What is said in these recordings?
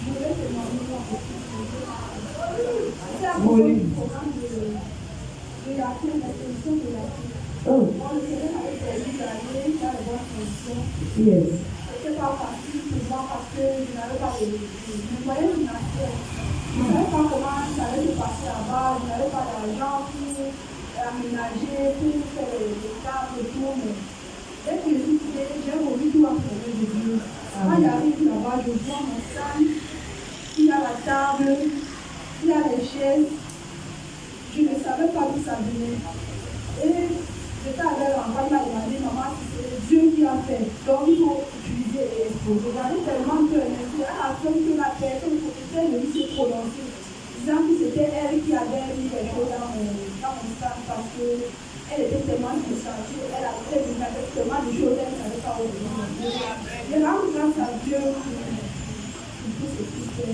voulais te demander c'est à Oui. propos du programme de la solution de la vie. Oh, Bon, le Seigneur m'avait permis d'aller dans les bonnes conditions. yes. C'était pas facile pour moi parce que je n'avais pas de moyens financiers. Je ne savais pas comment j'allais se passer là-bas, je n'avais pas d'argent pour aménager, pour faire les tables et tout. Mais dès que je suis quittée, j'ai remis tout à trouver de Dieu. Quand j'arrive là-bas, je vois mon stand, il y a la table, il y a les chaises. Je ne savais pas d'où ça venait. Et j'étais avec l'enfant, il m'a demandé, maman, c'est Dieu qui a fait. Donc il faut utiliser et exposer. J'en ai tellement peur, mais c'est à la fin que la personne professeur de lui s'est prononcée, disant que c'était elle qui avait mis les choses dans mon stand parce qu'elle était tellement distancée, elle avait tellement de choses, elle ne savait pas où venir. Je rends grâce à Dieu pour ce qu'il fait.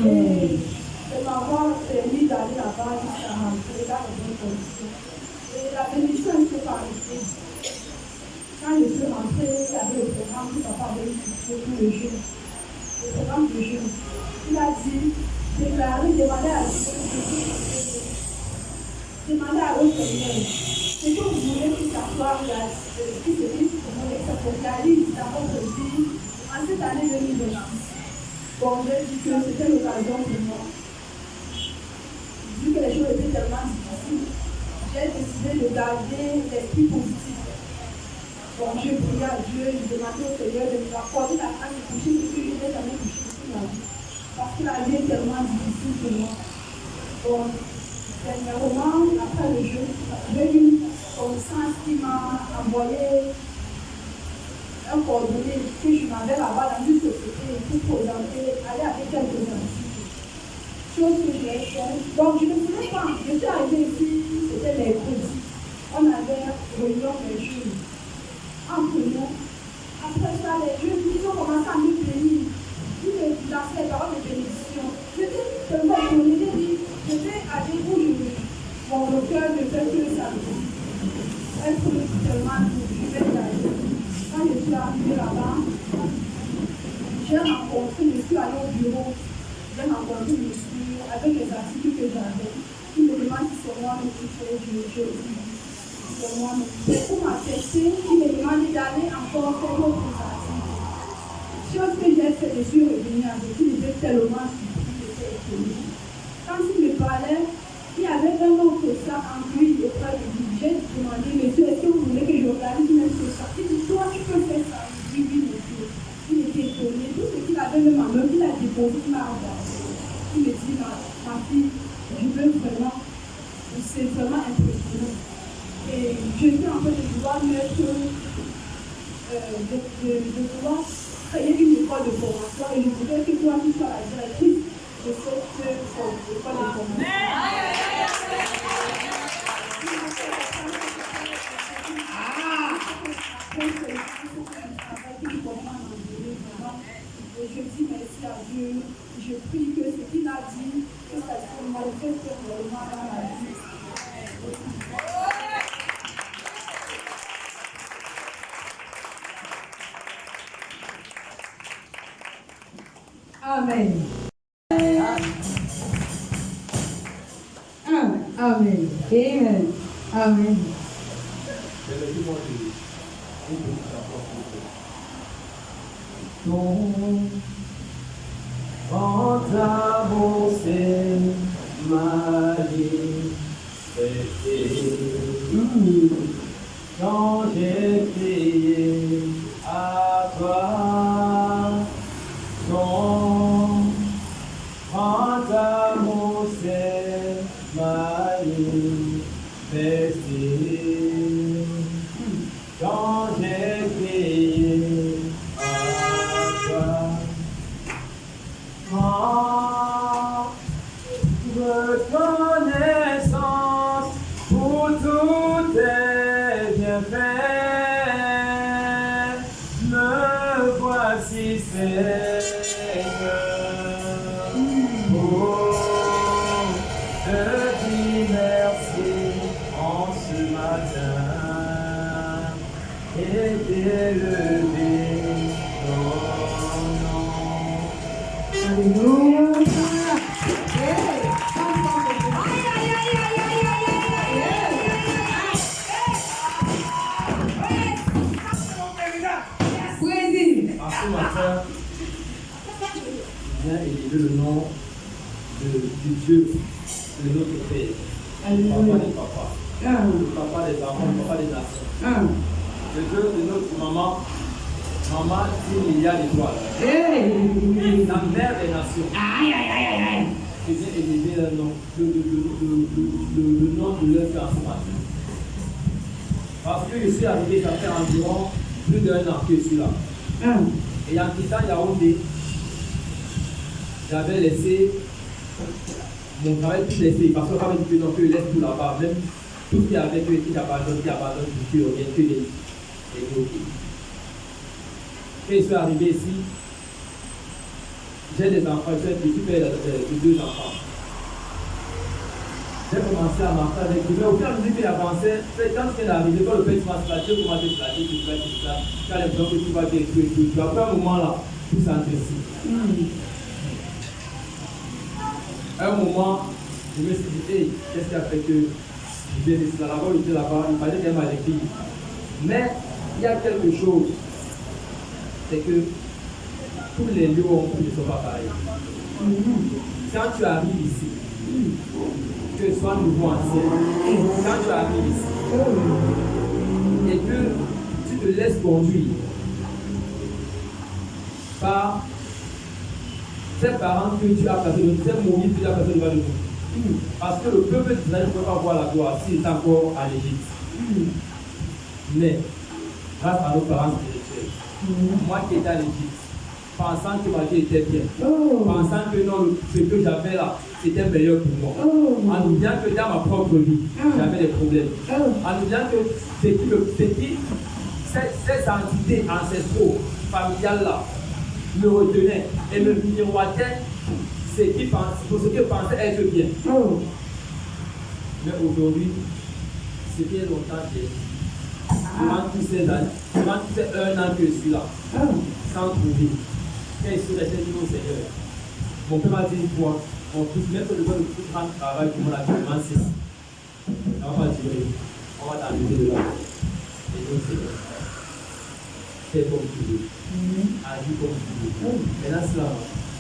Et de m'avoir permis d'aller là-bas jusqu'à rentrer dans les bonnes conditions. Et la bénédiction s'est arrêtée. Quand je suis rentrée, il y avait le programme que papa avait institué pour le jeûne. Le programme de jeûne. Il a dit, demandez à Dieu, demandez à votre Seigneur, ce que vous voulez que ça soit qui se dit pour vous, que ça se réalise dans votre vie en cette année 2020. Bon, j'ai dit que c'était l'occasion pour moi. Vu que les choses étaient tellement difficiles, j'ai décidé de garder l'esprit positif. Donc, je priais à Dieu, je demandais au Seigneur de me accorder la grâce de toucher ce que je n'ai jamais touché toute ma vie. Parce que la vie est tellement difficile pour moi. Donc, dernièrement, après le jeu, j'ai eu une connaissance qui m'a envoyé un coordonné que je m'avais là-bas dans une société pour présenter, aller avec quelques amis. Chose que j'ai fait. Donc, je ne voulais pas. Je suis arrivée ici, c'était mercredi. On avait réunion les jeunes. Entre nous. Après ça, les jeunes, ils ont commencé à nous bénir. Ils me lançaient les paroles de bénédiction. J'étais tellement étonnée. J'ai dit, je vais aller où mon cœur ne fait que ça. Être tellement doux. Je vais y aller. Quand je suis arrivée là-bas, j'ai rencontré, je suis allée au bureau. J'ai rencontré une monsieur avec les articles que j'avais. Il me demande si c'est moi qui fais, je dis c'est moi. Mais pour m'attester, il me demande d'aller encore faire d'autres articles. Chose que j'ai fait, je suis revenue avec lui, j'étais tellement surpris, j'étais étonnée. Quand il me parlait, il y avait un autre sac en cuir auprès de lui. J'ai demandé, monsieur, est-ce que vous voulez que j'organise même ce sac? Il dit, toi, tu peux faire ça. Oui, oui, monsieur. Il était étonné. Tout ce qu'il avait même en main, il a déposé, il m'a regardé. Il me dit, ma fille, je veux vraiment, c'est vraiment impressionnant. Et je suis en train de vouloir mettre, de vouloir créer une école de formation et je voudrais que toi, tu sois la directrice de cette école de formation. Et je dis merci à Dieu. Je prie que ce qu'il a dit, que ça se manifeste réellement dans ma vie. Amen. Amen. Amen. Amen. Quand avancé manifesté, quand j'ai prié à toi, ton grand amour s'est manifesté, quand j'ai prié à toi. Reconnaissance pour tous tes bienfaits, me voici Seigneur. Oh, je dis merci en ce matin et d'élever ton nom. Alléluia. À ce matin, viens élever le nom du Dieu de notre Père, papa des papas, le papa des enfants, le papa des nations, le Dieu de notre maman, maman 10 milliards d'étoiles, la mère des nations. Je viens élever le nom, le nom de leur Père ce matin. Parce que je suis arrivé, ça fait environ plus d'1 an que je suis là. Et en quittant Yaoundé, j'avais laissé mon travail tout laissé. Parce qu'on m'avait dit que non, que je laisse tout là-bas. Même tout ce qui avait été abandonné, qui revient, que les bloqués. Et je suis arrivé ici, j'ai des enfants, je suis père de 2 enfants. J'ai commencé à marcher avec lui, mais au fur et à mesure qu'il avançait, quand il est arrivé, quand le père m'a flatté, comment te flatter, tu fais tout ça, tu as l'impression que tu vas bien tout. Après un moment là, tout s'entraisit. À un moment, je me suis dit, hey, qu'est-ce qui a fait que je viens ici là-bas, il était là-bas, il fallait qu'elle m'a écrit. Mais il y a quelque chose, c'est que tous les lieux ne sont pas pareils. Quand tu arrives ici, que ce soit nouveau ancien, quand tu arrives ici, et que tu te laisses conduire par ces parents que tu as placés, ces moyens que tu as placés devant de nous. Parce que le peuple d'Israël ne peut pas voir la gloire s'il est encore à l'Égypte. Mais, grâce à nos parents spirituels, moi qui étais à l'Égypte, pensant que ma vie était bien, pensant que non, ce que j'avais là, c'était meilleur pour moi. En nous disant que dans ma propre vie, j'avais des problèmes. En nous disant que ces entités ancestraux, familiales là, me retenaient et me miroitaient ce que pensaient être bien. Mais aujourd'hui, c'est bien longtemps que durant tous ces années, durant tous ces 1 an que je suis là, sans trouver. Quand je suis resté au Seigneur, mon père m'a dit une fois, mon fils, même si le plus grand travail pour moi actuellement, c'est là. Ça va pas durer. On va t'enlever de là. Et donc, Seigneur, fais comme tu veux. Agis comme tu veux. Maintenant, c'est là.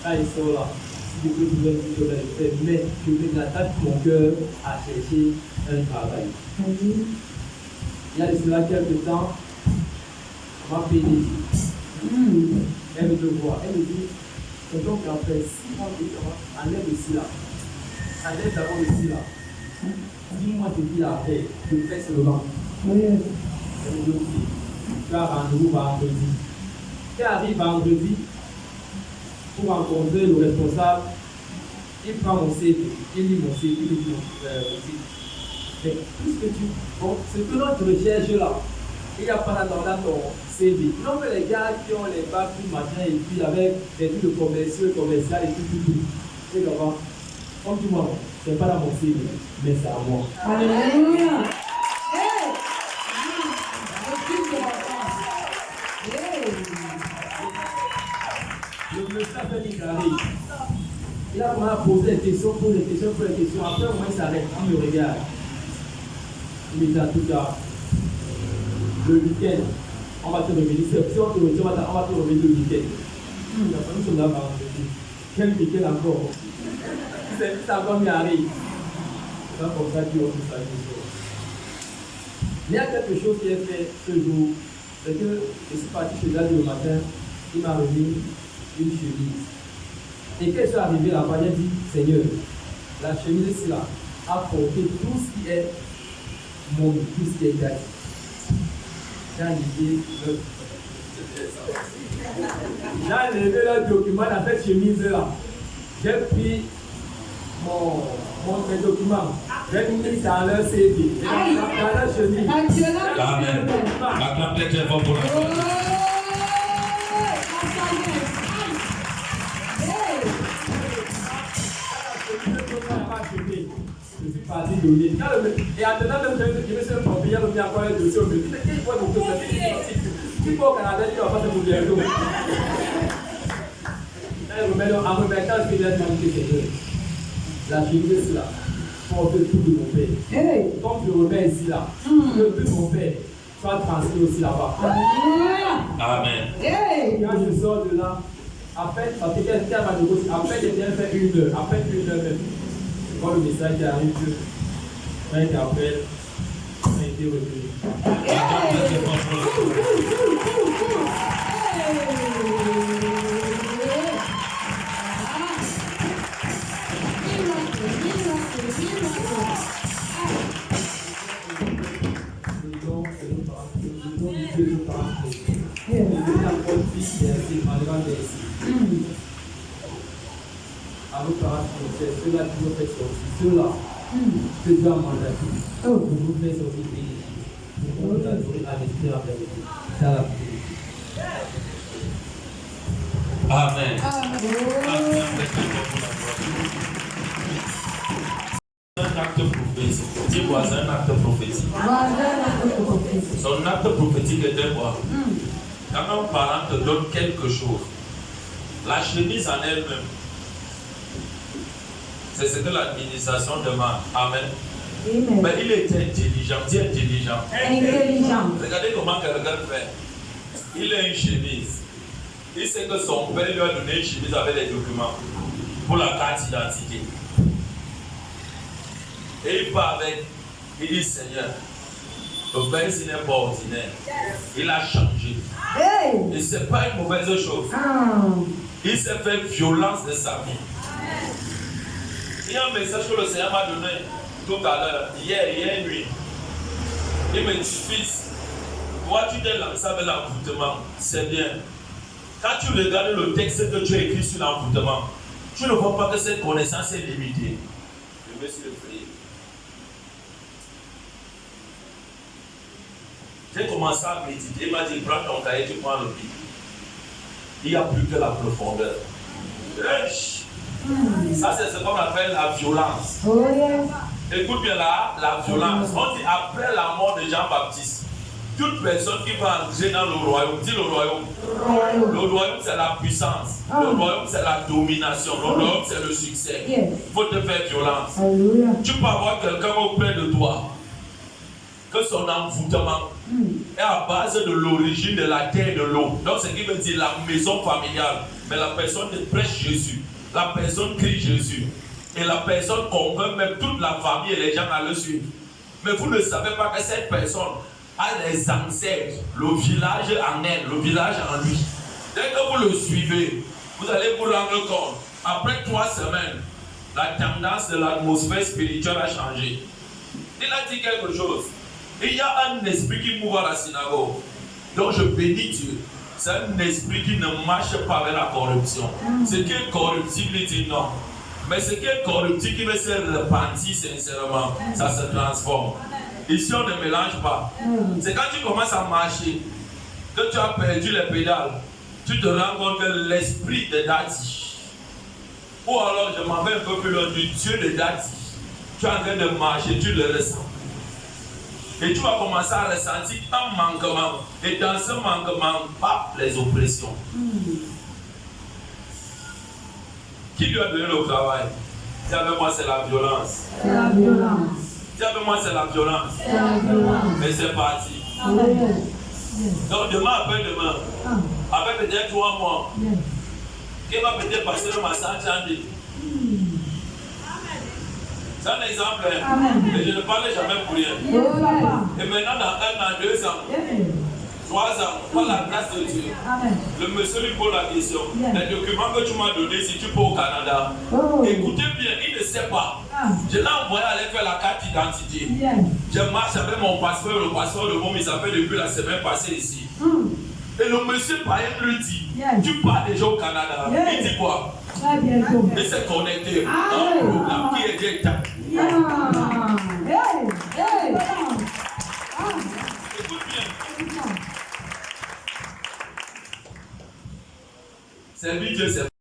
Quand il sort là, si je peux trouver un peu de faire, mais je vais l'attaque mon cœur à chercher un travail. Il y a de cela quelques temps, on m'a payé. Elle me voit, elle me dit, c'est donc après 6 mois de temps, enlève ici là. Enlève d'abord ici là. Dis-moi ce qu'il a fait, je fais seulement. Elle me dit aussi, tu as rendez-vous vendredi. Quand arrive vendredi, pour rencontrer le responsable, il prend mon CV, il lit mon CV, il lit mon CV. Mais tout ce que ce que notre recherche là, il n'y a pas dans ton CV. Non, mais les gars qui ont les bacs, tout machin, et puis avec des trucs de commercial et tout. C'est comment? Comme tu vois, ce n'est pas dans mon CV, mais c'est à moi. Alléluia. Le monsieur a fait une carré. Il a commencé à poser des questions, Après, au moins, il s'arrête, il me regarde. Il me dit en tout cas, le week-end, on va te revenir. Si on te retient, on va te revenir le week-end. Nous sommes là vendredi. Quel week-end encore? C'est encore mieux arrive. C'est comme ça qu'il y a tout ça. Mais il y a quelque chose qui est fait ce jour. C'est que je suis parti chez lui le matin, il m'a remis une chemise. Et quand je suis arrivé là-bas, il a dit, Seigneur, la chemise ici là a porté tout ce qui est monde, tout ce qui est gratuit. J'ai enlevé le document dans cette chemise-là. J'ai pris mon document. J'ai mis dans leur CV. Dans leur chemise. Amen. Acclamez très fort pour la Je suis parti donner. Et en tenant même, je me suis trompé, il y a encore un dossier au milieu. Il faut donc il faut au Canada, il ne va pas se mouiller. En remettant ce qu'il a demandé, c'est la chemise là, porte tout de mon père. Comme je remets ici là, que tout mon père soit transmis aussi là-bas. Amen. Quand je sors de là, après, parce que quelqu'un m'a dit, après j'ai bien fait 1 heure, après 1 heure même, quand le message qui arrive, quand il appelle, on a été retenu. Ceux-là qui vous fait sortir, ceux-là que Dieu a mandaté pour vous faire sortir pour vous adorer à l'esprit en vérité. C'est la Amen. Un acte prophétique. Dis voisin, un acte prophétique. Son acte prophétique était quoi? Quand un parent te donne quelque chose, la chemise en elle-même, c'est ce que l'administration demande. Amen. Mais il était intelligent. Dis intelligent. Regardez comment quelqu'un fait. Il a une chemise. Il sait que son père lui a donné une chemise avec les documents pour la carte d'identité. Et il part avec. Il dit Seigneur, le père s'il n'est pas ordinaire. Il a changé. Et ce n'est pas une mauvaise chose. Il s'est fait violence de sa vie. Il y a un message que le Seigneur m'a donné tout à l'heure, hier nuit. Il me dit, fils, toi tu t'es lancé avec l'envoûtement, c'est bien. Quand tu regardes le texte que tu as écrit sur l'envoûtement, tu ne vois pas que cette connaissance est limitée. Je me suis effrayé. J'ai commencé à méditer. Il m'a dit, prends ton cahier, tu prends le livre. Il n'y a plus que la profondeur. Ça, c'est ce qu'on appelle la violence. Écoute bien là, la violence. On dit après la mort de Jean-Baptiste, toute personne qui va entrer dans le royaume, dis le royaume. Le royaume, c'est la puissance. Le royaume, c'est la domination. Le royaume, c'est le succès. Il faut te faire violence. Tu peux avoir quelqu'un auprès de toi que son envoûtement est à base de l'origine de la terre et de l'eau. Donc, ce qui veut dire la maison familiale. Mais la personne te prêche Jésus. La personne crie Jésus. Et la personne convainc même toute la famille et les gens à le suivre. Mais vous ne savez pas que cette personne a des ancêtres, le village en elle, le village en lui. Dès que vous le suivez, vous allez vous rendre compte. Après 3 semaines, la tendance de l'atmosphère spirituelle a changé. Il a dit quelque chose. Il y a un esprit qui mouve à la synagogue. Donc je bénis Dieu. C'est un esprit qui ne marche pas avec la corruption. Ce qui est corruptible, il dit non. Mais ce qui est corruptible, qui veut se repentir sincèrement, ça se transforme. Ici, on ne mélange pas. C'est quand tu commences à marcher, que tu as perdu les pédales, tu te rends compte que l'esprit de Dati, ou alors je m'en vais un peu plus loin du Dieu de Dati, tu es en train de marcher, tu le ressens. Et tu vas commencer à ressentir un manquement. Et dans ce manquement, pas les oppressions. Qui lui a donné le travail? Dis avec moi, c'est la violence. C'est la violence. Dis avec moi, c'est la violence. C'est la violence. Mais c'est parti. Amen. Donc demain, après-demain, avec peut-être 3 mois, qui va peut-être passer le massage en dit. C'est un exemple. Et je ne parlais jamais pour rien. Et maintenant, dans 1 an, 2 ans, 3 ans, par la grâce de Dieu, le monsieur lui pose la question. Les documents que tu m'as donnés, si tu peux au Canada, écoutez bien, il ne sait pas. Je l'ai envoyé aller faire la carte d'identité. Je marche avec mon passeport, le passeport de mon, il s'appelle depuis la semaine passée ici. Et le monsieur païen lui dit, tu pars déjà au Canada. Il dit quoi? Il s'est connecté dans le programme qui est déjà établi. Écoute bien. Servir Dieu, c'est